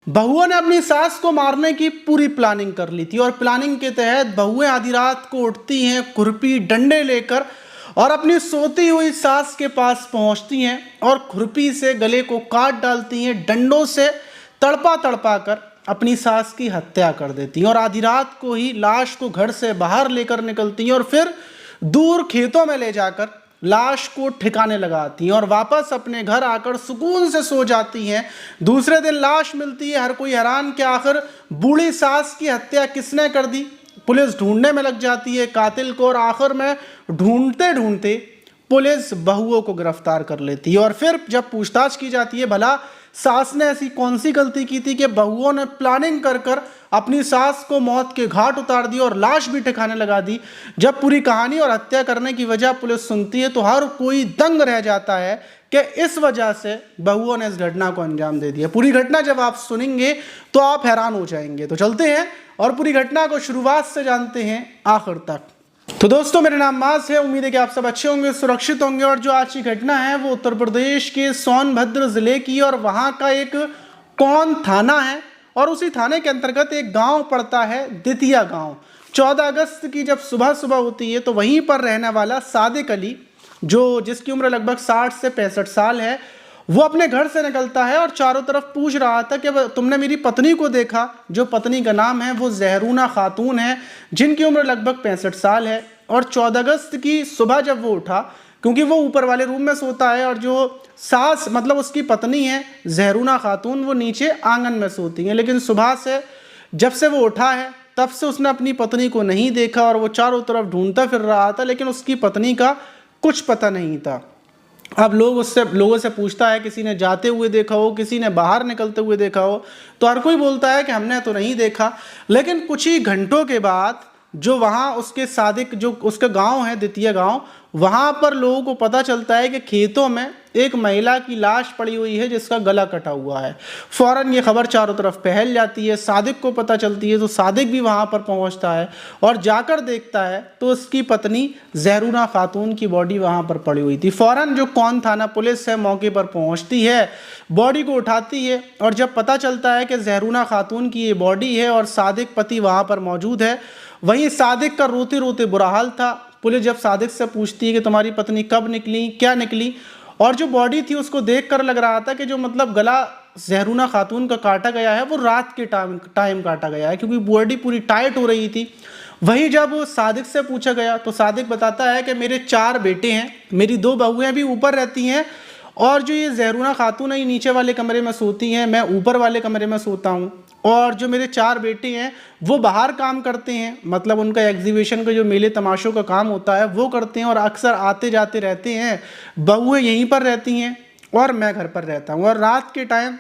बहुओं ने अपनी सास को मारने की पूरी प्लानिंग कर ली थी और प्लानिंग के तहत बहुएं आधी रात को उठती हैं खुरपी डंडे लेकर और अपनी सोती हुई सास के पास पहुंचती हैं और खुरपी से गले को काट डालती हैं, डंडों से तड़पा तड़पा कर अपनी सास की हत्या कर देती हैं और आधी रात को ही लाश को घर से बाहर लेकर निकलती हैं और फिर दूर खेतों में ले जाकर लाश को ठिकाने लगाती हैं और वापस अपने घर आकर सुकून से सो जाती हैं। दूसरे दिन लाश मिलती है, हर कोई हैरान कि आखिर बूढ़ी सास की हत्या किसने कर दी। पुलिस ढूंढने में लग जाती है कातिल को और आखिर में ढूंढते ढूंढते पुलिस बहुओं को गिरफ्तार कर लेती है। और फिर जब पूछताछ की जाती है भला सास ने ऐसी कौन सी गलती की थी कि बहुओं ने प्लानिंग कर कर अपनी सास को मौत के घाट उतार दी और लाश भी ठिकाने लगा दी। जब पूरी कहानी और हत्या करने की वजह पुलिस सुनती है तो हर कोई दंग रह जाता है कि इस वजह से बहुओं ने इस घटना को अंजाम दे दिया। पूरी घटना जब आप सुनेंगे तो आप हैरान हो जाएंगे। तो चलते हैं और पूरी घटना को शुरुआत से जानते हैं आखिर तक। तो दोस्तों, मेरा नाम मास है। उम्मीद है कि आप सब अच्छे होंगे, सुरक्षित होंगे। और जो आज की घटना है वो उत्तर प्रदेश के सोनभद्र जिले की और वहां का एक कौन थाना है और उसी थाने के अंतर्गत एक गांव पड़ता है, दितिया गांव। 14 अगस्त की जब सुबह सुबह होती है तो वहीं पर रहने वाला सादिक अली, जो जिसकी उम्र लगभग 60 से 65 साल है, वो अपने घर से निकलता है और चारों तरफ पूछ रहा था कि तुमने मेरी पत्नी को देखा। जो पत्नी का नाम है वो जहरूना खातून है, जिनकी उम्र लगभग 65 साल है। और 14 अगस्त की सुबह जब वो उठा, क्योंकि वो ऊपर वाले रूम में सोता है और जो सास मतलब उसकी पत्नी है जहरूना खातून, वो नीचे आंगन में सोती हैं। लेकिन सुबह से जब से वो उठा है तब से उसने अपनी पत्नी को नहीं देखा और वो चारों तरफ ढूंढता फिर रहा था, लेकिन उसकी पत्नी का कुछ पता नहीं था। अब लोगों से पूछता है, किसी ने जाते हुए देखा हो, किसी ने बाहर निकलते हुए देखा हो, तो हर कोई बोलता है कि हमने तो नहीं देखा। लेकिन कुछ ही घंटों के बाद जो वहाँ उसके सादिक, जो उसका गांव है दितिया गांव, वहाँ पर लोगों को पता चलता है कि खेतों में एक महिला की लाश पड़ी हुई है जिसका गला कटा हुआ है। फौरन ये खबर चारों तरफ फैल जाती है। सादिक को पता चलती है तो सादिक भी वहाँ पर पहुँचता है और जाकर देखता है तो उसकी पत्नी जहरूना खातून की बॉडी वहाँ पर पड़ी हुई थी। फौरन जो कौन थाना पुलिस है मौके पर पहुँचती है, बॉडी को उठाती है और जब पता चलता है कि जहरूना खातून की ये बॉडी है और सादिक पति वहाँ पर मौजूद है, वहीं सादिक का रोते रोते बुरा हाल था। पुलिस जब सादिक से पूछती है कि तुम्हारी पत्नी कब निकली, क्या निकली, और जो बॉडी थी उसको देखकर लग रहा था कि जो मतलब गला जहरूना खातून का काटा गया है वो रात के टाइम काटा गया है, क्योंकि बॉडी पूरी टाइट हो रही थी। वहीं जब सादिक से पूछा गया तो सादिक बताता है कि मेरे 4 बेटे हैं, मेरी 2 बहुएं भी ऊपर रहती हैं और जो ये जहरूना खातून है ये नीचे वाले कमरे में सोती हैं, मैं ऊपर वाले कमरे में सोता हूँ। और जो मेरे 4 बेटे हैं वो बाहर काम करते हैं, मतलब उनका एग्जीबिशन का जो मेले तमाशों का काम होता है वो करते हैं और अक्सर आते जाते रहते हैं। बहुएं यहीं पर रहती हैं और मैं घर पर रहता हूँ। और रात के टाइम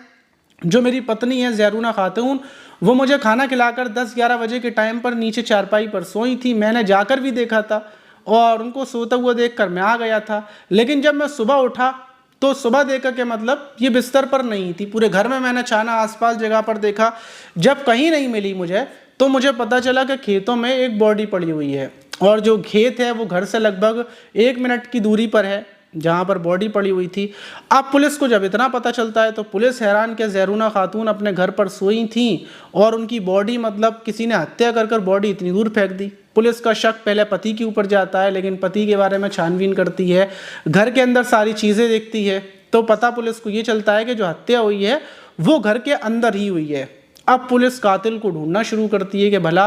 जो मेरी पत्नी है जहरूना खातून, वो मुझे खाना खिलाकर 10-11 बजे के टाइम पर नीचे चारपाई पर सोई थी। मैंने जाकर भी देखा था और उनको सोता हुआ देखकर मैं आ गया था। लेकिन जब मैं सुबह उठा तो सुबह देखा कि मतलब ये बिस्तर पर नहीं थी। पूरे घर में मैंने छाना, आसपास जगह पर देखा, जब कहीं नहीं मिली मुझे तो मुझे पता चला कि खेतों में एक बॉडी पड़ी हुई है और जो खेत है वो घर से लगभग 1 मिनट की दूरी पर है जहाँ पर बॉडी पड़ी हुई थी। अब पुलिस को जब इतना पता चलता है तो पुलिस हैरान कि जहरूना खातून अपने घर पर सोई थी और उनकी बॉडी मतलब किसी ने हत्या कर कर बॉडी इतनी दूर फेंक दी। पुलिस का शक पहले पति के ऊपर जाता है, लेकिन पति के बारे में छानबीन करती है, घर के अंदर सारी चीज़ें देखती है तो पता पुलिस को ये चलता है कि जो हत्या हुई है वो घर के अंदर ही हुई है। अब पुलिस कातिल को ढूंढना शुरू करती है कि भला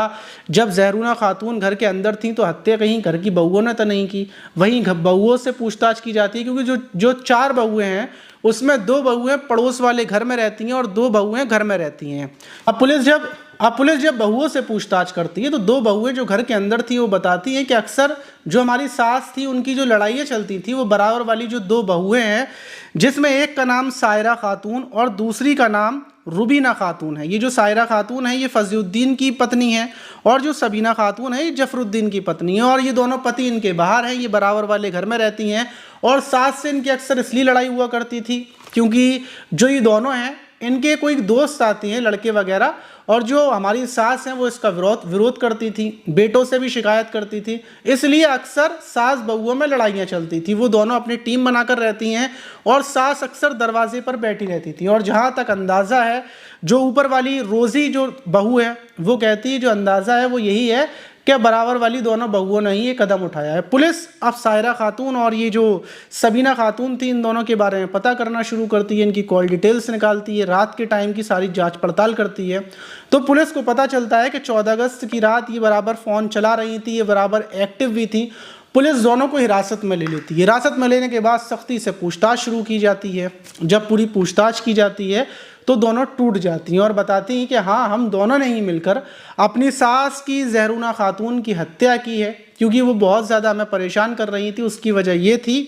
जब जहरूना खातून घर के अंदर थी तो हत्या कहीं घर की बहुओं ने तो नहीं की। वहीं बहुओं से पूछताछ की जाती है, क्योंकि जो 4 बहुएं हैं उसमें 2 बहुएं पड़ोस वाले घर में रहती हैं और 2 बहुएं घर में रहती हैं। अब पुलिस जब बहुओं से पूछताछ करती है तो 2 बहुएं जो घर के अंदर थी वो बताती हैं कि अक्सर जो हमारी सास थी उनकी जो लड़ाइयाँ चलती थी वो बराबर वाली जो 2 बहुएं हैं, जिसमें एक का नाम सायरा खातून और दूसरी का नाम रुबीना खातून है। ये जो सायरा खातून है ये फजीउद्दीन की पत्नी है और जो सबीना खातून है ये जफरुद्दीन की पत्नी है। और ये दोनों पति इनके बाहर हैं, ये बराबर वाले घर में रहती हैं और सास से इनकी अक्सर इसलिए लड़ाई हुआ करती थी क्योंकि जो ये दोनों हैं इनके कोई दोस्त आते हैं लड़के वगैरह, और जो हमारी सास हैं वो इसका विरोध करती थी, बेटों से भी शिकायत करती थी, इसलिए अक्सर सास बहुओं में लड़ाइयाँ चलती थी। वो दोनों अपनी टीम बनाकर रहती हैं और सास अक्सर दरवाजे पर बैठी रहती थी। और जहाँ तक अंदाज़ा है, जो ऊपर वाली रोज़ी जो बहू है वो कहती है, जो अंदाज़ा है वो यही है कि बराबर वाली दोनों बहुओं ने ही ये कदम उठाया है। पुलिस अब सायरा खातून और ये जो सबीना खातून थी, इन दोनों के बारे में पता करना शुरू करती है, इनकी कॉल डिटेल्स निकालती है, रात के टाइम की सारी जांच पड़ताल करती है। तो पुलिस को पता चलता है कि 14 अगस्त की रात ये बराबर फ़ोन चला रही थी, ये बराबर एक्टिव भी थी। पुलिस दोनों को हिरासत में ले लेती है। हिरासत में लेने के बाद सख्ती से पूछताछ शुरू की जाती है। जब पूरी पूछताछ की जाती है तो दोनों टूट जाती हैं और बताती हैं कि हाँ, हम दोनों ने ही मिलकर अपनी सास की जहरूना खातून की हत्या की है, क्योंकि वो बहुत ज़्यादा हमें परेशान कर रही थी। उसकी वजह ये थी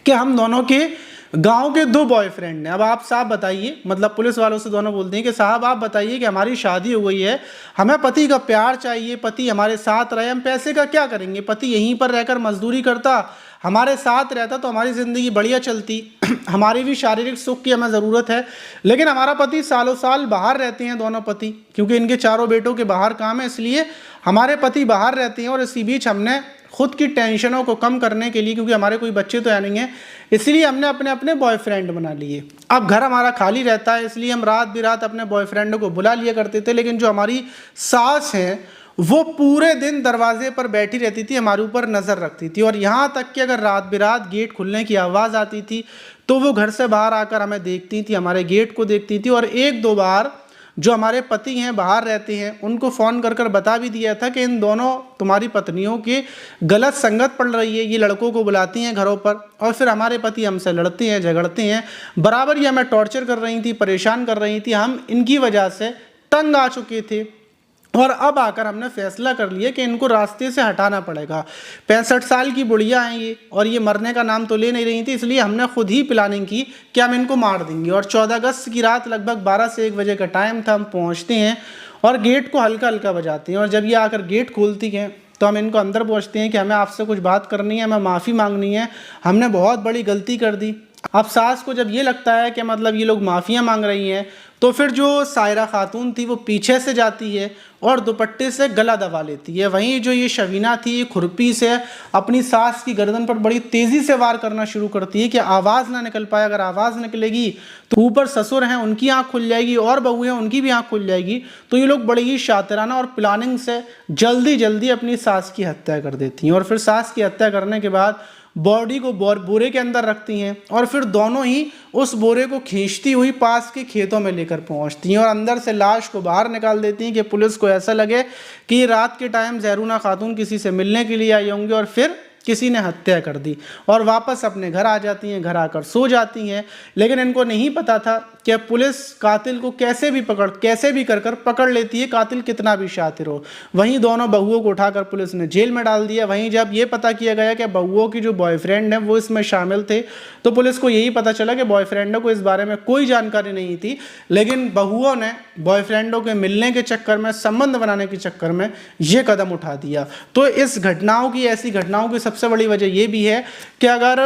कि हम दोनों के गांव के 2 बॉयफ्रेंड हैं। अब आप साहब बताइए, मतलब पुलिस वालों से दोनों बोलते हैं कि साहब आप बताइए कि हमारी शादी हो गई है, हमें पति का प्यार चाहिए, पति हमारे साथ रहे, हम पैसे का क्या करेंगे, पति यहीं पर रहकर मजदूरी करता, हमारे साथ रहता तो हमारी ज़िंदगी बढ़िया चलती, हमारी भी शारीरिक सुख की हमें ज़रूरत है। लेकिन हमारा पति सालों साल बाहर रहते हैं, दोनों पति, क्योंकि इनके चारों बेटों के बाहर काम है, इसलिए हमारे पति बाहर रहते हैं। और इसी बीच हमने खुद की टेंशनों को कम करने के लिए, क्योंकि हमारे कोई बच्चे तो है नहीं है, इसलिए हमने अपने अपने बॉयफ्रेंड बना लिए। अब घर हमारा खाली रहता है, इसलिए हम रात बिरात अपने बॉयफ्रेंड को बुला लिया करते थे। लेकिन जो हमारी सास हैं वो पूरे दिन दरवाजे पर बैठी रहती थी, हमारे ऊपर नज़र रखती थी। और यहाँ तक कि अगर रात बिरात गेट खुलने की आवाज़ आती थी तो वो घर से बाहर आकर हमें देखती थी, हमारे गेट को देखती थी। और 1-2 बार जो हमारे पति हैं बाहर रहते हैं, उनको फ़ोन कर बता भी दिया था कि इन दोनों तुम्हारी पत्नियों की गलत संगत पड़ रही है। ये लड़कों को बुलाती हैं घरों पर और फिर हमारे पति हमसे लड़ते हैं, झगड़ते हैं, बराबर ये हमें टॉर्चर कर रही थी, परेशान कर रही थी। हम इनकी वजह से तंग आ चुके थे और अब आकर हमने फैसला कर लिया कि इनको रास्ते से हटाना पड़ेगा। 65 साल की बुढ़िया हैं ये, और ये मरने का नाम तो ले नहीं रही थी, इसलिए हमने खुद ही प्लानिंग की कि हम इनको मार देंगे। और 14 अगस्त की रात लगभग 12 से 1 बजे का टाइम था। हम पहुंचते हैं और गेट को हल्का हल्का बजाते हैं, और जब ये आकर गेट खोलती हैं तो हम इनको अंदर पहुँचते हैं कि हमें आपसे कुछ बात करनी है, हमें माफ़ी मांगनी है, हमने बहुत बड़ी गलती कर दी। अब सास को जब ये लगता है कि मतलब ये लोग माफ़ियाँ मांग रही हैं, तो फिर जो सायरा खातून थी वो पीछे से जाती है और दुपट्टे से गला दबा लेती है। वहीं जो ये शवीना थी, ये खुरपी से अपनी सास की गर्दन पर बड़ी तेज़ी से वार करना शुरू करती है कि आवाज़ ना निकल पाए। अगर आवाज़ निकलेगी तो ऊपर ससुर हैं उनकी आँख खुल जाएगी और बहू हैं उनकी भी आँख खुल जाएगी। तो ये लोग बड़ी ही शातिराना और प्लानिंग से जल्दी जल्दी अपनी सास की हत्या कर देती हैं। और फिर सास की हत्या करने के बाद बॉडी को बोरे के अंदर रखती हैं और फिर दोनों ही उस बोरे को खींचती हुई पास के खेतों में लेकर पहुंचती हैं और अंदर से लाश को बाहर निकाल देती हैं कि पुलिस को ऐसा लगे कि रात के टाइम जहरूना खातून किसी से मिलने के लिए आई होंगी और फिर किसी ने हत्या कर दी, और वापस अपने घर आ जाती हैं, घर आकर सो जाती हैं। लेकिन इनको नहीं पता था कि पुलिस कातिल को कैसे भी कर पकड़ लेती है, कातिल कितना भी शातिर हो। वहीं दोनों बहुओं को उठाकर पुलिस ने जेल में डाल दिया। वहीं जब ये पता किया गया कि बहुओं की जो बॉयफ्रेंड है वो इसमें शामिल थे, तो पुलिस को यही पता चला कि बॉयफ्रेंडों को इस बारे में कोई जानकारी नहीं थी, लेकिन बहुओं ने बॉयफ्रेंडों के मिलने के चक्कर में, संबंध बनाने के चक्कर में ये कदम उठा दिया। तो इस घटनाओं की, ऐसी घटनाओं की सबसे बड़ी वजह ये भी है कि अगर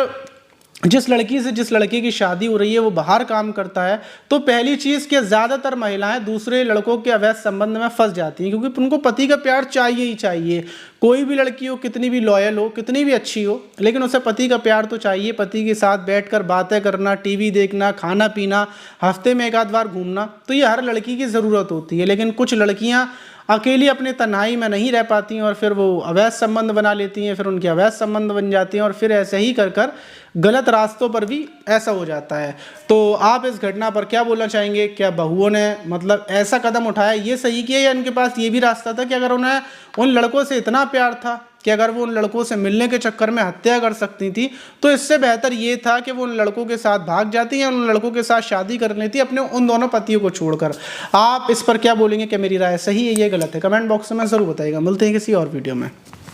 जिस लड़की से जिस लड़के की शादी हो रही है वो बाहर काम करता है, तो पहली चीज़ कि ज़्यादातर महिलाएं दूसरे लड़कों के अवैध संबंध में फंस जाती हैं, क्योंकि उनको पति का प्यार चाहिए ही चाहिए। कोई भी लड़की हो, कितनी भी लॉयल हो, कितनी भी अच्छी हो, लेकिन उसे पति का प्यार तो चाहिए। पति के साथ बैठकर बातें करना, टीवी देखना, खाना पीना, हफ्ते में 1 आध बार घूमना, तो ये हर लड़की की ज़रूरत होती है। लेकिन कुछ लड़कियाँ अकेली अपने तन्हाई में नहीं रह पाती हैं और फिर वो अवैध संबंध बना लेती हैं, फिर उनके अवैध संबंध बन जाते हैं और फिर ऐसे ही कर गलत रास्तों पर भी ऐसा हो जाता है। तो आप इस घटना पर क्या बोलना चाहेंगे? क्या बहुओं ने मतलब ऐसा कदम उठाया, ये सही किया, या उनके पास ये भी रास्ता था कि अगर उन्हें उन लड़कों से इतना प्यार था कि अगर वो उन लड़कों से मिलने के चक्कर में हत्या कर सकती थी, तो इससे बेहतर ये था कि वो उन लड़कों के साथ भाग जाती हैं, उन लड़कों के साथ शादी कर लेती अपने उन दोनों पतियों को छोड़कर। आप इस पर क्या बोलेंगे कि मेरी राय सही है, ये गलत है? कमेंट बॉक्स में ज़रूर बताइएगा। मिलते हैं किसी और वीडियो में।